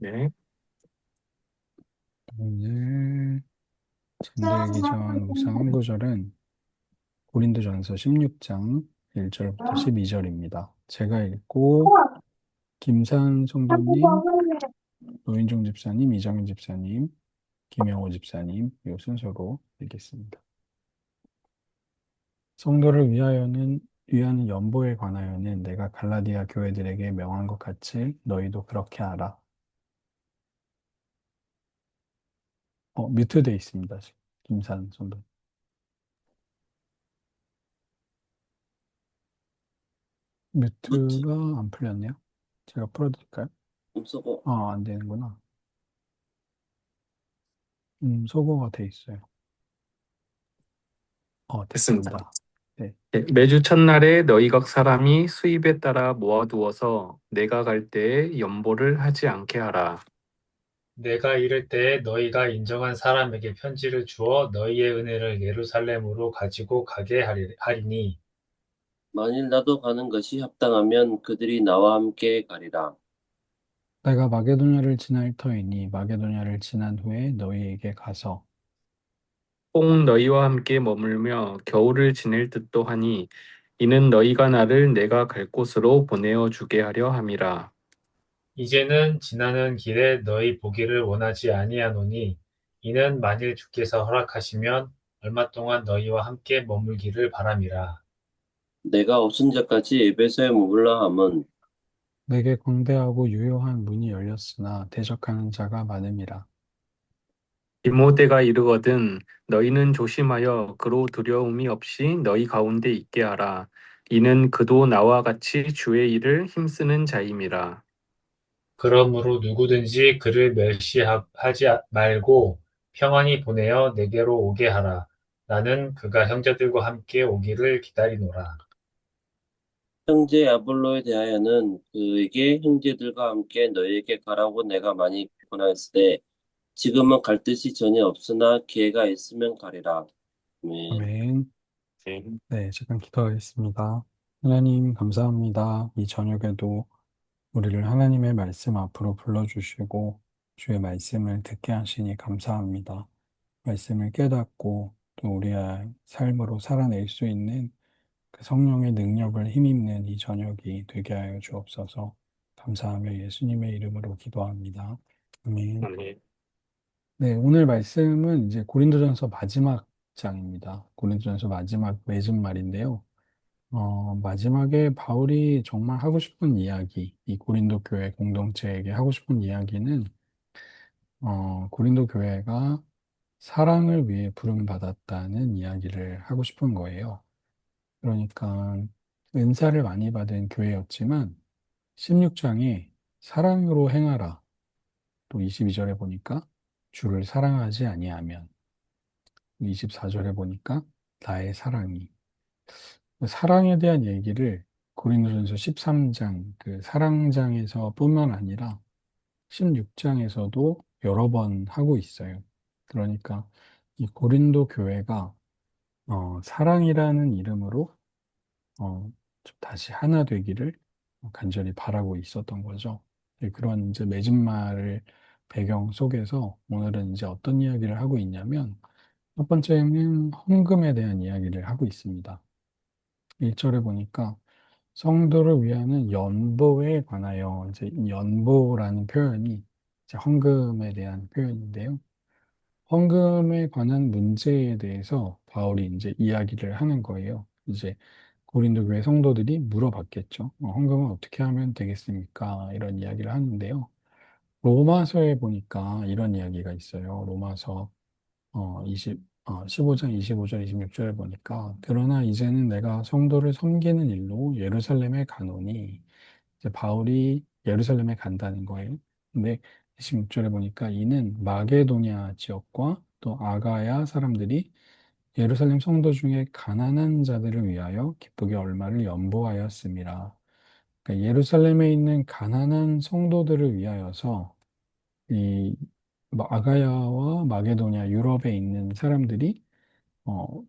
네. 오늘 잠들기 전 묵상 한 구절은 고린도전서 16장 1절부터 12절입니다. 제가 읽고 김산 성도님, 노인종 집사님, 이정현 집사님, 김영호 집사님 이 순서로 읽겠습니다. 성도를 위하는 연보에 관하여는 내가 갈라디아 교회들에게 명한 것 같이 너희도 그렇게 하라. 뮤트돼 있습니다. 지금. 김산 성도. 무트 뮤트가 안 풀렸네요. 제가 풀어드릴까요? 음소거 안 되는구나. 소거가 돼 있어요. 했습니다. 됐습니다. 네. 네, 매주 첫날에 너희 각 사람이 수입에 따라 모아두어서 내가 갈 때에 연보를 하지 않게 하라. 내가 이를 때에 너희가 인정한 사람에게 편지를 주어 너희의 은혜를 예루살렘으로 가지고 가게 하리니 만일 나도 가는 것이 합당하면 그들이 나와 함께 가리라. 내가 마게도냐를 지날 터이니 마게도냐를 지난 후에 너희에게 가서 꼭 너희와 함께 머물며 겨울을 지낼 듯도 하니 이는 너희가 나를 내가 갈 곳으로 보내어 주게 하려 함이라. 이제는 지나는 길에 너희 보기를 원하지 아니하노니 이는 만일 주께서 허락하시면 얼마 동안 너희와 함께 머물기를 바람이라. 내가 없은 자까지 에베소에 머물라 함은 내게 광대하고 유효한 문이 열렸으나 대적하는 자가 많음이라. 디모데가 이르거든 너희는 조심하여 그로 두려움이 없이 너희 가운데 있게 하라. 이는 그도 나와 같이 주의 일을 힘쓰는 자임이라. 그러므로 누구든지 그를 멸시하지 말고 평안히 보내어 내게로 오게 하라. 나는 그가 형제들과 함께 오기를 기다리노라. 형제 아볼로에 대하여는 그에게 형제들과 함께 너희에게 가라고 내가 많이 권하였으되 지금은 갈 뜻이 전혀 없으나 기회가 있으면 가리라. 아멘. 아멘. 네. 네, 잠깐 기도하겠습니다. 하나님 감사합니다. 이 저녁에도 우리를 하나님의 말씀 앞으로 불러주시고 주의 말씀을 듣게 하시니 감사합니다. 말씀을 깨닫고 또 우리의 삶으로 살아낼 수 있는 그 성령의 능력을 힘입는 이 저녁이 되게 하여 주옵소서. 감사하며 예수님의 이름으로 기도합니다. 아멘. 아멘. 네, 오늘 말씀은 이제 고린도전서 마지막 장입니다. 고린도전서 마지막 맺은 말인데요. 마지막에 바울이 정말 하고 싶은 이야기, 이 고린도 교회 공동체에게 하고 싶은 이야기는 고린도 교회가 사랑을 위해 부름받았다는 이야기를 하고 싶은 거예요. 그러니까 은사를 많이 받은 교회였지만 16장에 사랑으로 행하라. 또 22절에 보니까 주를 사랑하지 아니하면 24절에 보니까 나의 사랑이 그 사랑에 대한 얘기를 고린도전서 13장 그 사랑장에서 뿐만 아니라 16장에서도 여러 번 하고 있어요. 그러니까 이 고린도 교회가 사랑이라는 이름으로 좀 다시 하나 되기를 간절히 바라고 있었던 거죠. 네, 그런 이제 맺은 말을 배경 속에서 오늘은 이제 어떤 이야기를 하고 있냐면 첫 번째는 헌금에 대한 이야기를 하고 있습니다. 1절에 보니까 성도를 위하는 연보에 관하여 이제 이 연보라는 표현이 이제 헌금에 대한 표현인데요. 헌금에 관한 문제에 대해서 바울이 이제 이야기를 하는 거예요. 이제 고린도 교회 성도들이 물어봤겠죠. 헌금은 어떻게 하면 되겠습니까? 이런 이야기를 하는데요. 로마서에 보니까 이런 이야기가 있어요. 로마서 15장 25절 26절에 보니까 그러나 이제는 내가 성도를 섬기는 일로 예루살렘에 가노니 이제 바울이 예루살렘에 간다는 거예요. 근데 26절에 보니까 이는 마게도냐 지역과 또 아가야 사람들이 예루살렘 성도 중에 가난한 자들을 위하여 기쁘게 얼마를 연보하였습니다. 그러니까 예루살렘에 있는 가난한 성도들을 위하여서 이 아가야와 마게도냐 유럽에 있는 사람들이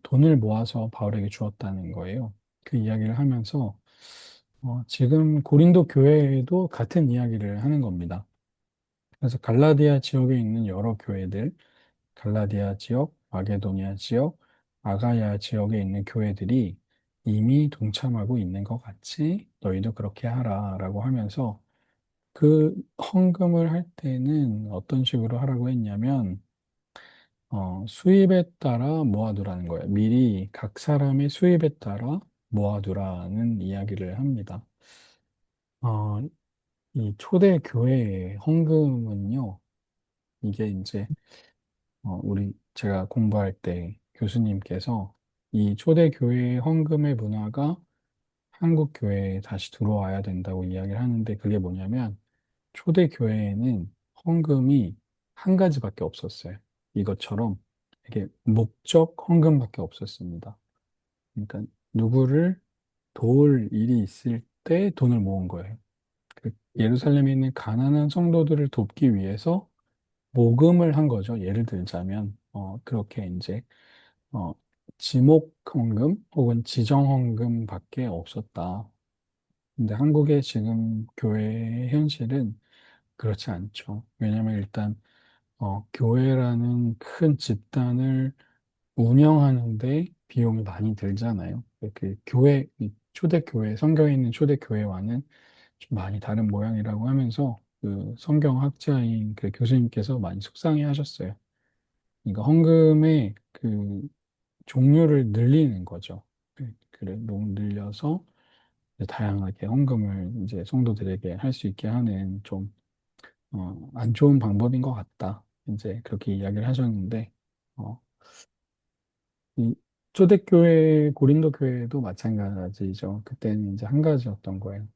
돈을 모아서 바울에게 주었다는 거예요. 그 이야기를 하면서 지금 고린도 교회에도 같은 이야기를 하는 겁니다. 그래서 갈라디아 지역에 있는 여러 교회들, 갈라디아 지역, 마게도니아 지역, 아가야 지역에 있는 교회들이 이미 동참하고 있는 것 같이 너희도 그렇게 하라라고 하면서 그 헌금을 할 때는 어떤 식으로 하라고 했냐면 수입에 따라 모아두라는 거예요. 미리 각 사람의 수입에 따라 모아두라는 이야기를 합니다. 어, 이 초대 교회 헌금은요, 이게 이제 우리 제가 공부할 때 교수님께서 이 초대 교회 헌금의 문화가 한국 교회에 다시 들어와야 된다고 이야기를 하는데 그게 뭐냐면 초대 교회에는 헌금이 한 가지밖에 없었어요. 이것처럼 이게 목적 헌금밖에 없었습니다. 그러니까 누구를 도울 일이 있을 때 돈을 모은 거예요. 예루살렘에 있는 가난한 성도들을 돕기 위해서 모금을 한 거죠. 예를 들자면 그렇게 이제 어, 지목 헌금 혹은 지정 헌금밖에 없었다. 근데 한국의 지금 교회의 현실은 그렇지 않죠. 왜냐하면 일단 교회라는 큰 집단을 운영하는데 비용이 많이 들잖아요. 그 교회, 이 초대교회, 성경에 있는 초대교회와는 좀 많이 다른 모양이라고 하면서 그 성경학자인 그 교수님께서 많이 속상해 하셨어요. 그러니까 헌금의 그 종류를 늘리는 거죠. 그래, 너무 늘려서 이제 다양하게 헌금을 이제 성도들에게 할 수 있게 하는 좀, 안 좋은 방법인 것 같다. 이제 그렇게 이야기를 하셨는데, 어, 이 초대교회, 고린도 교회도 마찬가지죠. 그때는 이제 한 가지였던 거예요.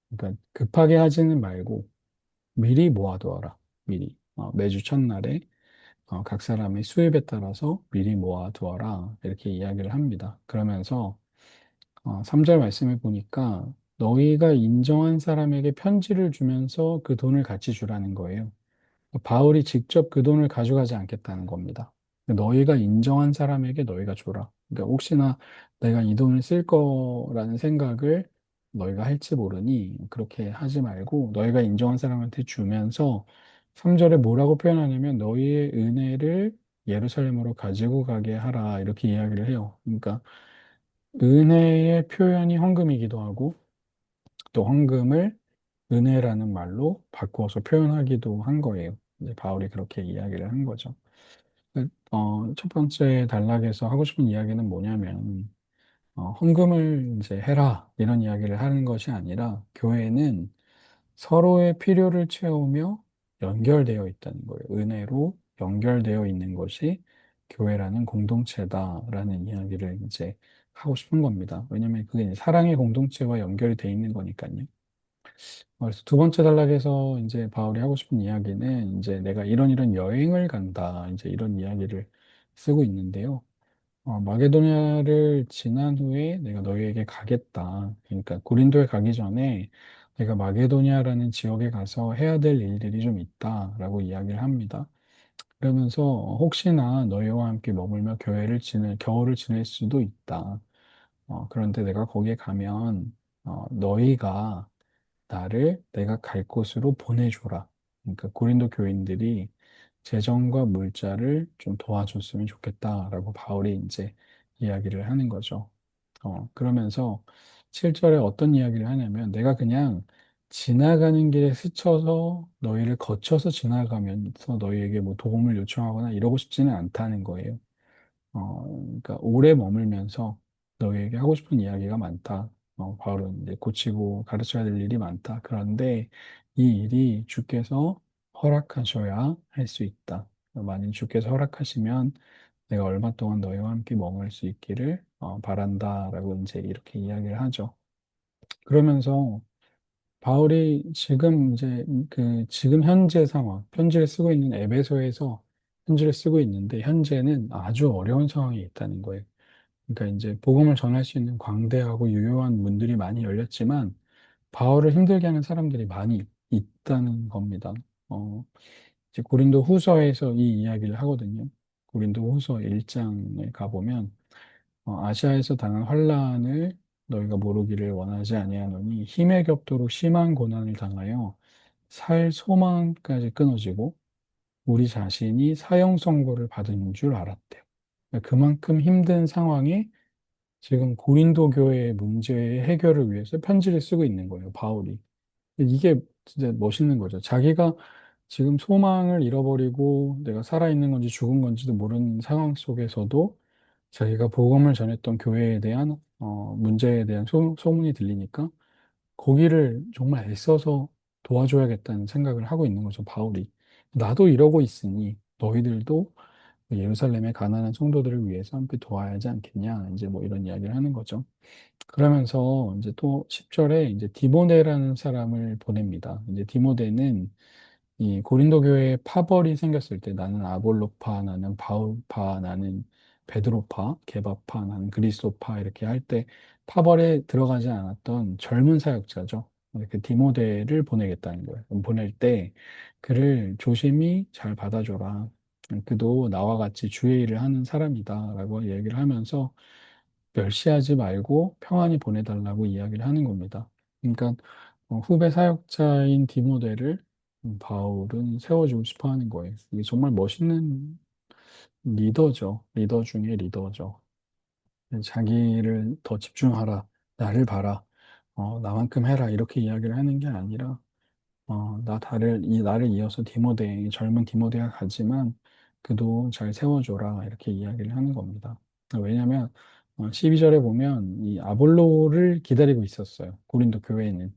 그러니까 급하게 하지는 말고 미리 모아두어라. 미리. 매주 첫날에 각 사람의 수입에 따라서 미리 모아두어라. 이렇게 이야기를 합니다. 그러면서 3절 말씀을 보니까 너희가 인정한 사람에게 편지를 주면서 그 돈을 같이 주라는 거예요. 바울이 직접 그 돈을 가져가지 않겠다는 겁니다. 너희가 인정한 사람에게 너희가 줘라. 그러니까 혹시나 내가 이 돈을 쓸 거라는 생각을 너희가 할지 모르니 그렇게 하지 말고 너희가 인정한 사람한테 주면서 3절에 뭐라고 표현하냐면 너희의 은혜를 예루살렘으로 가지고 가게 하라 이렇게 이야기를 해요. 그러니까 은혜의 표현이 헌금이기도 하고 또 헌금을 은혜라는 말로 바꾸어서 표현하기도 한 거예요. 이제 바울이 그렇게 이야기를 한 거죠. 첫 번째 단락에서 하고 싶은 이야기는 뭐냐면, 헌금을 이제 해라, 이런 이야기를 하는 것이 아니라, 교회는 서로의 필요를 채우며 연결되어 있다는 거예요. 은혜로 연결되어 있는 것이 교회라는 공동체다라는 이야기를 이제 하고 싶은 겁니다. 왜냐면 그게 이제 사랑의 공동체와 연결이 돼 있는 거니까요. 그래서 두 번째 단락에서 이제 바울이 하고 싶은 이야기는 이제 내가 이런 여행을 간다. 이제 이런 이야기를 쓰고 있는데요. 마게도냐를 지난 후에 내가 너희에게 가겠다. 그러니까 고린도에 가기 전에 내가 마게도냐라는 지역에 가서 해야 될 일들이 좀 있다라고 이야기를 합니다. 그러면서 혹시나 너희와 함께 머물며 겨울을 지낼 수도 있다. 그런데 내가 거기에 가면 너희가 나를 내가 갈 곳으로 보내줘라. 그러니까 고린도 교인들이 재정과 물자를 좀 도와줬으면 좋겠다라고 바울이 이제 이야기를 하는 거죠. 그러면서 7절에 어떤 이야기를 하냐면 내가 그냥 지나가는 길에 스쳐서 너희를 거쳐서 지나가면서 너희에게 뭐 도움을 요청하거나 이러고 싶지는 않다는 거예요. 그러니까 오래 머물면서 너희에게 하고 싶은 이야기가 많다. 바울은 이제 고치고 가르쳐야 될 일이 많다. 그런데 이 일이 주께서 허락하셔야 할 수 있다. 만일 주께서 허락하시면 내가 얼마 동안 너희와 함께 머물 수 있기를 바란다라고 이제 이렇게 이야기를 하죠. 그러면서 바울이 지금 이제 지금 현재 상황, 편지를 쓰고 있는 에베소에서 편지를 쓰고 있는데 현재는 아주 어려운 상황에 있다는 거예요. 그러니까 이제 복음을 전할 수 있는 광대하고 유효한 문들이 많이 열렸지만 바울을 힘들게 하는 사람들이 많이 있다는 겁니다. 어, 이제 고린도 후서에서 이 이야기를 하거든요. 고린도 후서 1장에 가보면 아시아에서 당한 환란을 너희가 모르기를 원하지 아니하노니 힘에 겹도록 심한 고난을 당하여 살 소망까지 끊어지고 우리 자신이 사형 선고를 받은 줄 알았대요. 그러니까 그만큼 힘든 상황에 지금 고린도 교회의 문제의 해결을 위해서 편지를 쓰고 있는 거예요, 바울이. 이게 진짜 멋있는 거죠. 자기가 지금 소망을 잃어버리고 내가 살아있는 건지 죽은 건지도 모르는 상황 속에서도 자기가 복음을 전했던 교회에 대한 문제에 대한 소문이 들리니까 거기를 정말 애써서 도와줘야겠다는 생각을 하고 있는 거죠, 바울이. 나도 이러고 있으니 너희들도 예루살렘의 가난한 성도들을 위해서 함께 도와야 하지 않겠냐. 이제 뭐 이런 이야기를 하는 거죠. 그러면서 이제 또 10절에 이제 디모데라는 사람을 보냅니다. 이제 디모데는 이 고린도 교회에 파벌이 생겼을 때 나는 아볼로파, 나는 바울파, 나는 베드로파, 게바파, 나는 그리스도파 이렇게 할 때 파벌에 들어가지 않았던 젊은 사역자죠. 그 디모데를 보내겠다는 거예요. 그럼 보낼 때 그를 조심히 잘 받아줘라. 그도 나와 같이 주의 일을 하는 사람이다라고 얘기를 하면서 멸시하지 말고 평안히 보내달라고 이야기를 하는 겁니다. 그러니까 후배 사역자인 디모데를 바울은 세워주고 싶어 하는 거예요. 이게 정말 멋있는 리더죠. 리더 중에 리더죠. 자기를 더 집중하라, 나를 봐라, 나만큼 해라 이렇게 이야기를 하는 게 아니라 나를 이어서 이 젊은 디모데가 가지만 그도 잘 세워줘라 이렇게 이야기를 하는 겁니다. 왜냐하면 12절에 보면 이 아볼로를 기다리고 있었어요. 고린도 교회에는.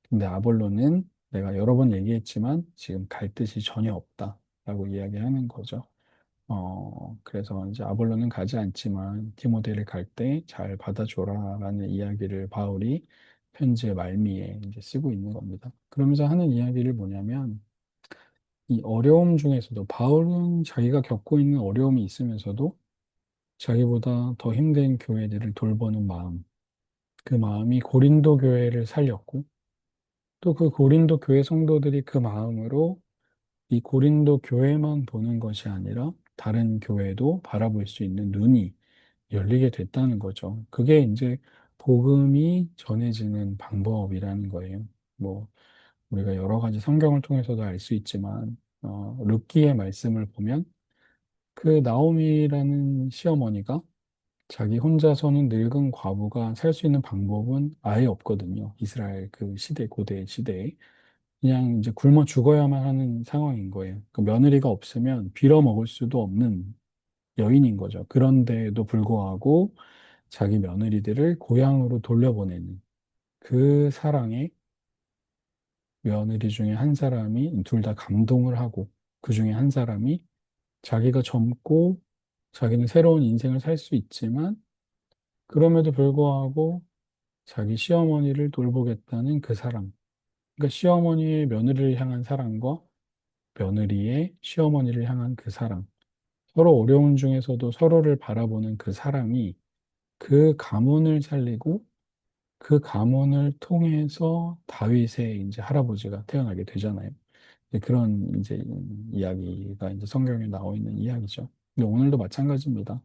근데 아볼로는 내가 여러 번 얘기했지만 지금 갈 뜻이 전혀 없다라고 이야기하는 거죠. 그래서 이제 아볼로는 가지 않지만 디모데를 갈 때 잘 받아줘라라는 이야기를 바울이 편지의 말미에 이제 쓰고 있는 겁니다. 그러면서 하는 이야기를 뭐냐면 이 어려움 중에서도 바울은 자기가 겪고 있는 어려움이 있으면서도 자기보다 더 힘든 교회들을 돌보는 마음, 그 마음이 고린도 교회를 살렸고 또 그 고린도 교회 성도들이 그 마음으로 이 고린도 교회만 보는 것이 아니라 다른 교회도 바라볼 수 있는 눈이 열리게 됐다는 거죠. 그게 이제 복음이 전해지는 방법이라는 거예요. 뭐 우리가 여러 가지 성경을 통해서도 알 수 있지만 룻기의 말씀을 보면 그 나오미라는 시어머니가 자기 혼자서는 늙은 과부가 살 수 있는 방법은 아예 없거든요. 이스라엘 그 시대, 고대 시대에. 그냥 이제 굶어 죽어야만 하는 상황인 거예요. 그 며느리가 없으면 빌어먹을 수도 없는 여인인 거죠. 그런데도 불구하고 자기 며느리들을 고향으로 돌려보내는 그 사랑에 며느리 중에 한 사람이 둘 다 감동을 하고 그 중에 한 사람이 자기가 젊고 자기는 새로운 인생을 살 수 있지만 그럼에도 불구하고 자기 시어머니를 돌보겠다는 그 사랑. 그러니까 시어머니의 며느리를 향한 사랑과 며느리의 시어머니를 향한 그 사랑. 서로 어려운 중에서도 서로를 바라보는 그 사랑이 그 가문을 살리고 그 가문을 통해서 다윗의 이제 할아버지가 태어나게 되잖아요. 이제 그런 이제 이야기가 이제 성경에 나와 있는 이야기죠. 근데 오늘도 마찬가지입니다.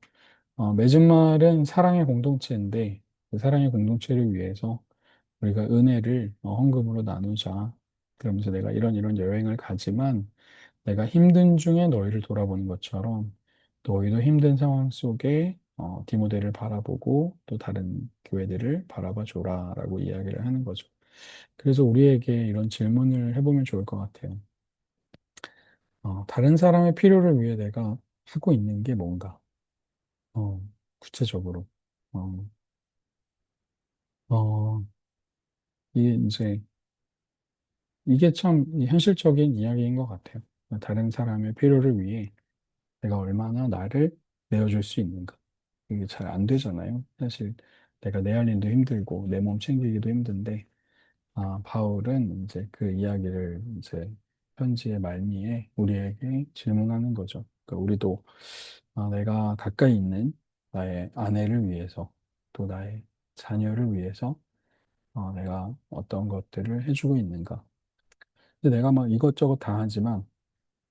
맺은 말은 사랑의 공동체인데 그 사랑의 공동체를 위해서 우리가 은혜를 헌금으로 나누자. 그러면서 내가 이런 여행을 가지만 내가 힘든 중에 너희를 돌아보는 것처럼 너희도 힘든 상황 속에 디모데를 바라보고 또 다른 교회들을 바라봐 줘라라고 이야기를 하는 거죠. 그래서 우리에게 이런 질문을 해보면 좋을 것 같아요. 다른 사람의 필요를 위해 내가 하고 있는 게 뭔가? 어, 구체적으로. 어, 어, 이게 이제 이게 참 현실적인 이야기인 것 같아요. 다른 사람의 필요를 위해 내가 얼마나 나를 내어줄 수 있는가. 이게 잘 안 되잖아요. 사실 내가 내 할 일도 힘들고 내 몸 챙기기도 힘든데, 바울은 이제 그 이야기를 이제 편지의 말미에 우리에게 질문하는 거죠. 그러니까 우리도 내가 가까이 있는 나의 아내를 위해서 또 나의 자녀를 위해서 내가 어떤 것들을 해주고 있는가. 근데 내가 막 이것저것 다 하지만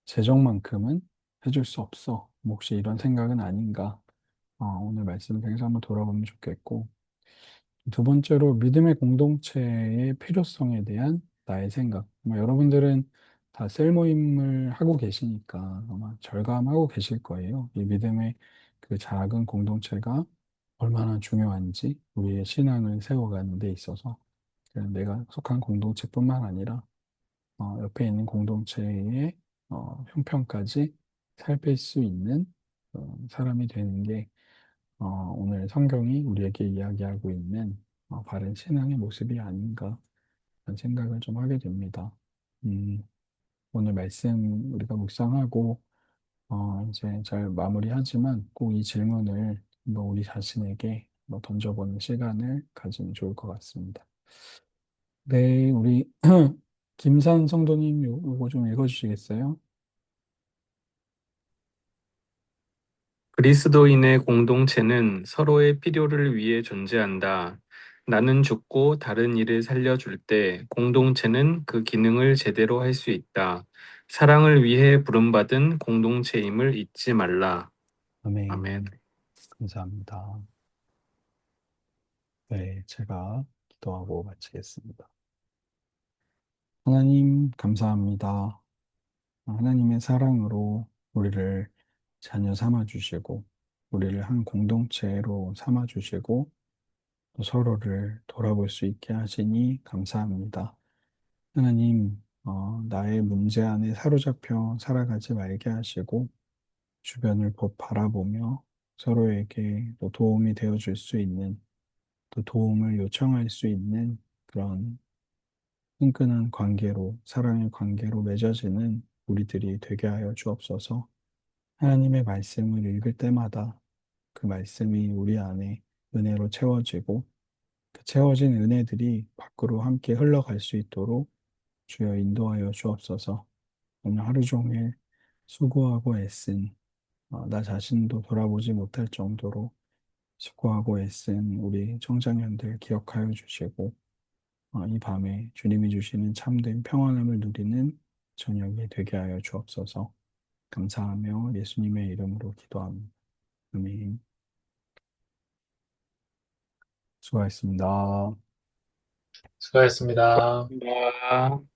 재정만큼은 해줄 수 없어. 뭐 혹시 이런 생각은 아닌가? 오늘 말씀을 통해서 한번 돌아보면 좋겠고, 두 번째로 믿음의 공동체의 필요성에 대한 나의 생각. 아마 여러분들은 다 셀 모임을 하고 계시니까 아마 절감하고 계실 거예요. 이 믿음의 그 작은 공동체가 얼마나 중요한지 우리의 신앙을 세워가는 데 있어서 그냥 내가 속한 공동체뿐만 아니라 옆에 있는 공동체의 형편까지 살필 수 있는 사람이 되는 게 오늘 성경이 우리에게 이야기하고 있는 바른 신앙의 모습이 아닌가 그런 생각을 좀 하게 됩니다. 음, 오늘 말씀 우리가 묵상하고 이제 잘 마무리하지만 꼭 이 질문을 한번 우리 자신에게 뭐 던져보는 시간을 가지면 좋을 것 같습니다. 네, 우리 김산 성도님 요거 좀 읽어주시겠어요? 그리스도인의 공동체는 서로의 필요를 위해 존재한다. 나는 죽고 다른 이를 살려줄 때 공동체는 그 기능을 제대로 할 수 있다. 사랑을 위해 부름받은 공동체임을 잊지 말라. 아멘. 아멘. 감사합니다. 네, 제가 기도하고 마치겠습니다. 하나님, 감사합니다. 하나님의 사랑으로 우리를 자녀 삼아 주시고, 우리를 한 공동체로 삼아 주시고, 또 서로를 돌아볼 수 있게 하시니 감사합니다. 하나님, 나의 문제 안에 사로잡혀 살아가지 말게 하시고, 주변을 바라보며 서로에게 또 도움이 되어 줄 수 있는, 또 도움을 요청할 수 있는 그런 끈끈한 관계로, 사랑의 관계로 맺어지는 우리들이 되게 하여 주옵소서. 하나님의 말씀을 읽을 때마다 그 말씀이 우리 안에 은혜로 채워지고 그 채워진 은혜들이 밖으로 함께 흘러갈 수 있도록 주여 인도하여 주옵소서. 오늘 하루 종일 수고하고 애쓴 나 자신도 돌아보지 못할 정도로 수고하고 애쓴 우리 청장년들 기억하여 주시고 이 밤에 주님이 주시는 참된 평안함을 누리는 저녁이 되게 하여 주옵소서. 감사하며 예수님의 이름으로 기도합니다. 아멘. 수고하셨습니다. 수고하셨습니다. 감사합니다.